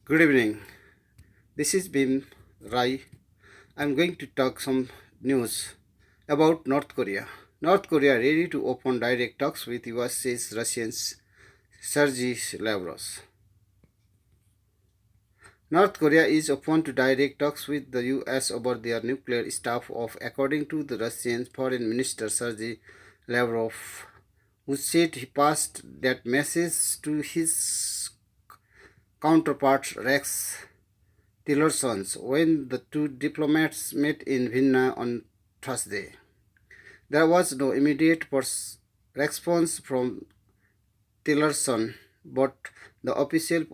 Good evening. This is Bim Rai. I'm going to talk some news about North Korea. North Korea ready to open direct talks with US, says Russians Sergei Lavrov. North Korea is open to direct talks with the US over their nuclear stuff off, according to the Russian Foreign Minister Sergei Lavrov, who said he passed that message to his counterpart Rex Tillerson when the two diplomats met in Vienna on Thursday. There was no immediate response from Tillerson, but the official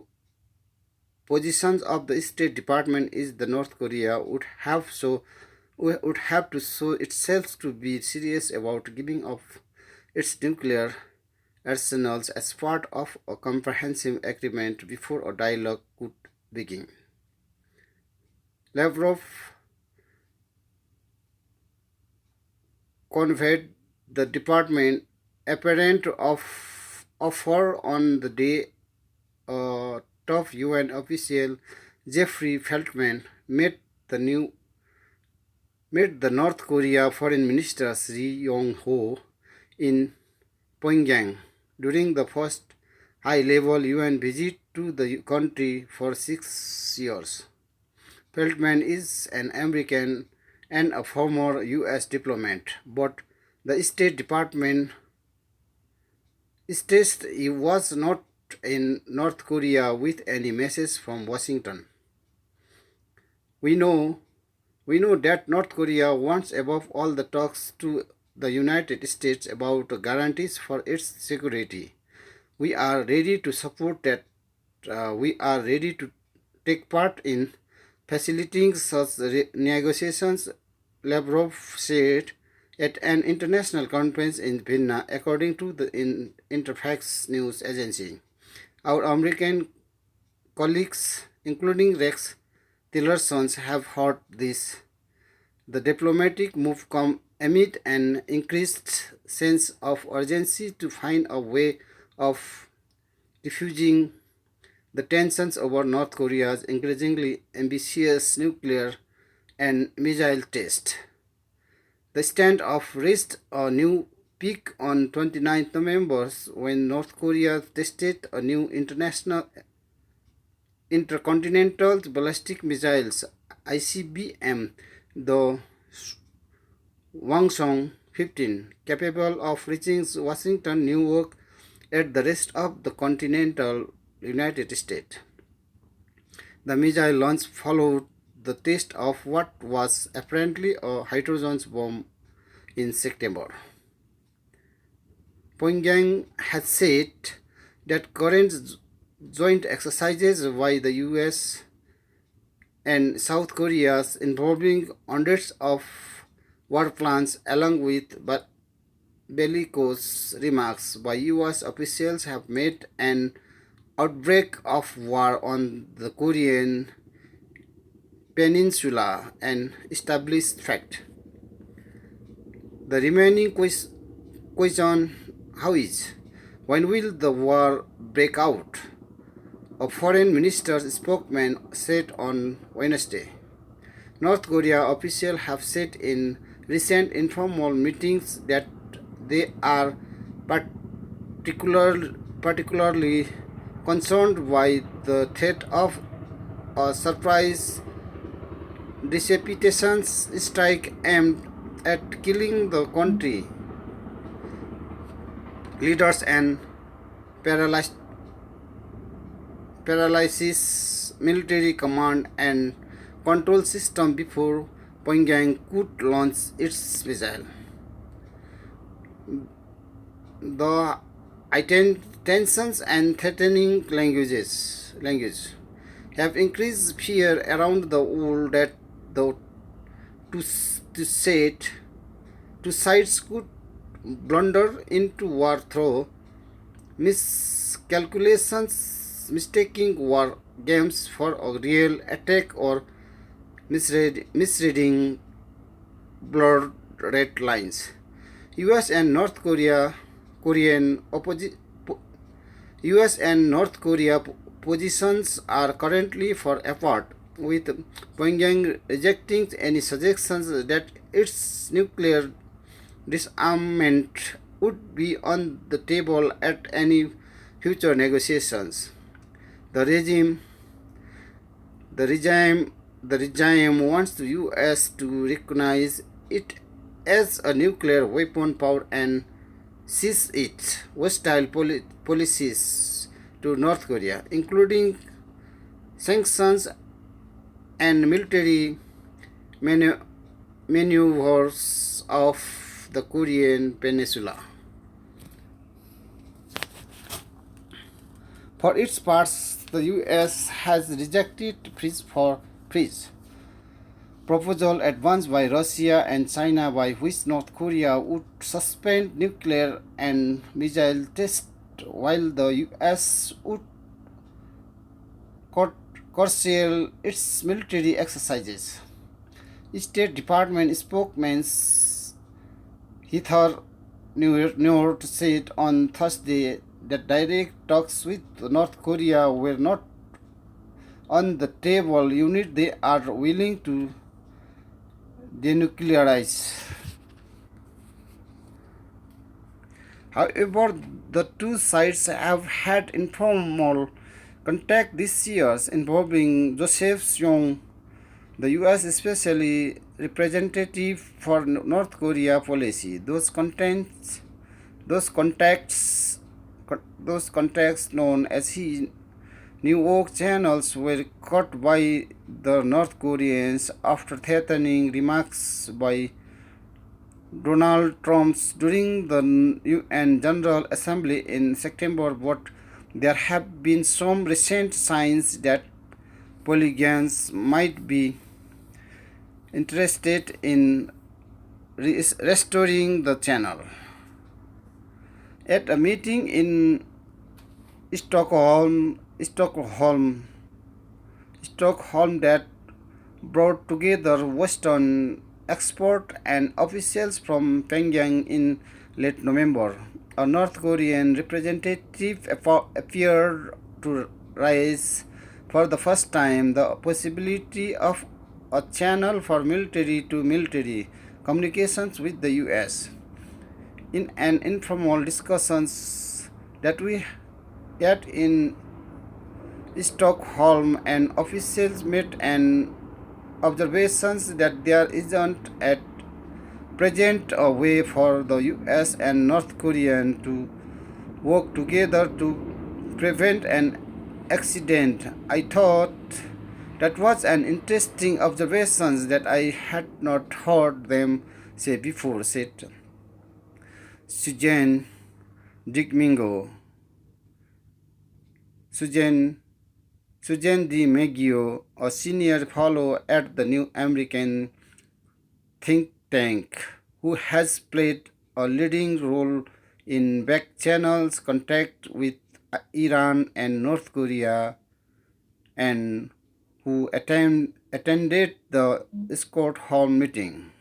position of the State Department is that North Korea would have to show itself to be serious about giving up its nuclear arsenals as part of a comprehensive agreement before a dialogue could begin. Lavrov conveyed the department apparent of offer on the day top UN official Jeffrey Feltman met the North Korea Foreign Minister Ri Yong Ho in Pyongyang during the first high-level UN visit to the country for 6 years. Feldman is an American and a former US diplomat, but the State Department states he was not in North Korea with any message from Washington. We know that North Korea wants above all the talks to the United States about guarantees for its security. We are ready to support that. We are ready to take part in facilitating such negotiations, Lavrov said at an international conference in Vienna, according to the Interfax news agency. Our American colleagues, including Rex Tillerson, have heard this. The diplomatic move comes amid an increased sense of urgency to find a way of diffusing the tensions over North Korea's increasingly ambitious nuclear and missile test. The standoff reached a new peak on 29 November when North Korea tested a new intercontinental ballistic missiles ICBM, the Hwasong 15, capable of reaching Washington, New York, and the rest of the continental United States. The missile launch followed the test of what was apparently a hydrogen bomb in September. Pyongyang has said that current joint exercises by the US and South Korea involving hundreds of war plans along with bellicose remarks by US officials have made an outbreak of war on the Korean peninsula an established fact. The remaining question how is when will the war break out? A foreign minister's spokesman said on Wednesday. North Korea officials have said in recent informal meetings that they are particularly concerned by the threat of a surprise decapitation strike aimed at killing the country leaders and paralysis military command and control system before Pyongyang could launch its missile. The heightened tensions and threatening language have increased fear around the world that the two, two, state, two sides could blunder into war through miscalculations, mistaking war games for a real attack or misreading blurred red lines. US and North Korean positions are currently far apart, with Pyongyang rejecting any suggestions that its nuclear disarmament would be on the table at any future negotiations. The regime, the regime, the regime wants the U.S. to recognize it as a nuclear weapon power and cease its hostile policies to North Korea, including sanctions and military maneuvers of the Korean Peninsula. For its part, the US has rejected freeze proposal advanced by Russia and China by which North Korea would suspend nuclear and missile tests while the US would curtail its military exercises. State Department spokesman Heather Nauert said on Thursday that direct talks with North Korea were not on the table. Unit they are willing to denuclearize. However, the two sides have had informal contact this year involving Joseph Young, the U.S. especially representative for North Korea policy. Those contacts, known as New York channels, were cut by the North Koreans after threatening remarks by Donald Trump during the UN General Assembly in September, but there have been some recent signs that polygons might be interested in restoring the channel. At a meeting in Stockholm that brought together Western experts and officials from Pyongyang in late November, a North Korean representative appeared to raise for the first time the possibility of a channel for military to military communications with the US. In an informal discussions that we had in Stockholm, and officials made an observations that there isn't at present a way for the US and North Korea to work together to prevent an accident. I thought that was an interesting observation that I had not heard them say before, said Susan Digmingo. Susan D. Maggio, a senior fellow at the New American think tank, who has played a leading role in back channels contact with Iran and North Korea, and who attended the Stockholm meeting.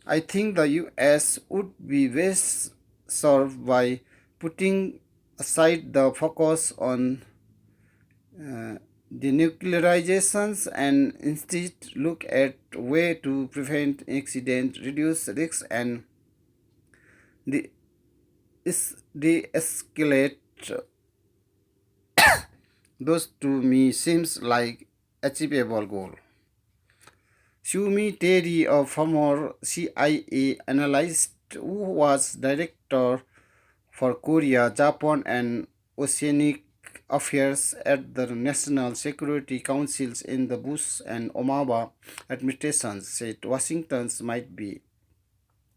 I think the US would be best served by putting aside the focus on denuclearizations and instead look at way to prevent accident, reduce risks, and de-escalate. Those to me seems like achievable goal. Shumi Terry, a former CIA analyst who was director for Korea, Japan, and Oceanic Affairs at the National Security Councils in the Bush and Obama administrations, said Washington might be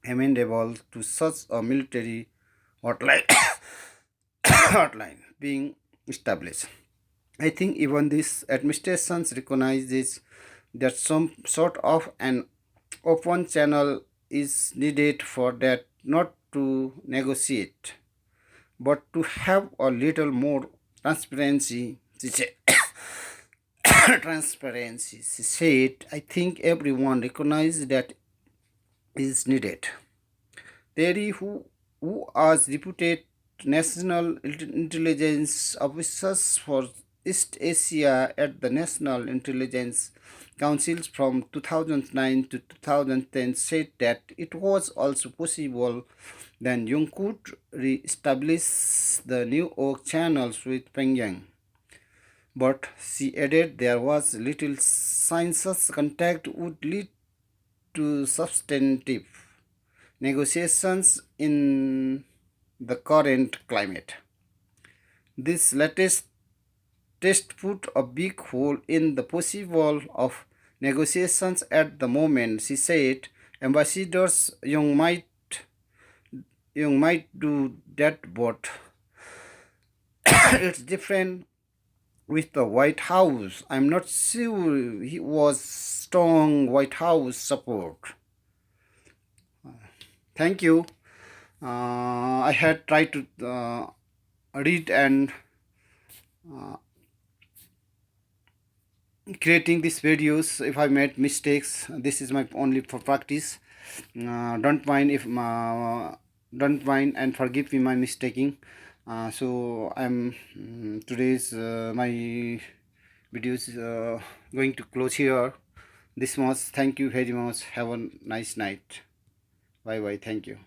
amenable to such a military hotline, hotline being established. I think even this administration recognizes that some sort of an open channel is needed for that, not to negotiate, but to have a little more transparency. She said, transparency. She said, I think everyone recognizes that is needed. Terry, who was reputed national intelligence officers for East Asia at the National Intelligence Council from 2009 to 2010 said that it was also possible that Young could re-establish the New York channels with Pyongyang. But she added there was little signs contact would lead to substantive negotiations in the current climate. This latest test put a big hole in the possible of negotiations at the moment. She said ambassadors Young might do that, but it's different with the White House. I'm not sure he was strong White House support. Thank you. I had tried to read and creating these videos. If I made mistakes, this is my only for practice. Don't mind if don't mind and forgive me my mistaking. So I'm today's my videos going to close here. This much. Thank you very much. Have a nice night. Bye bye. Thank you.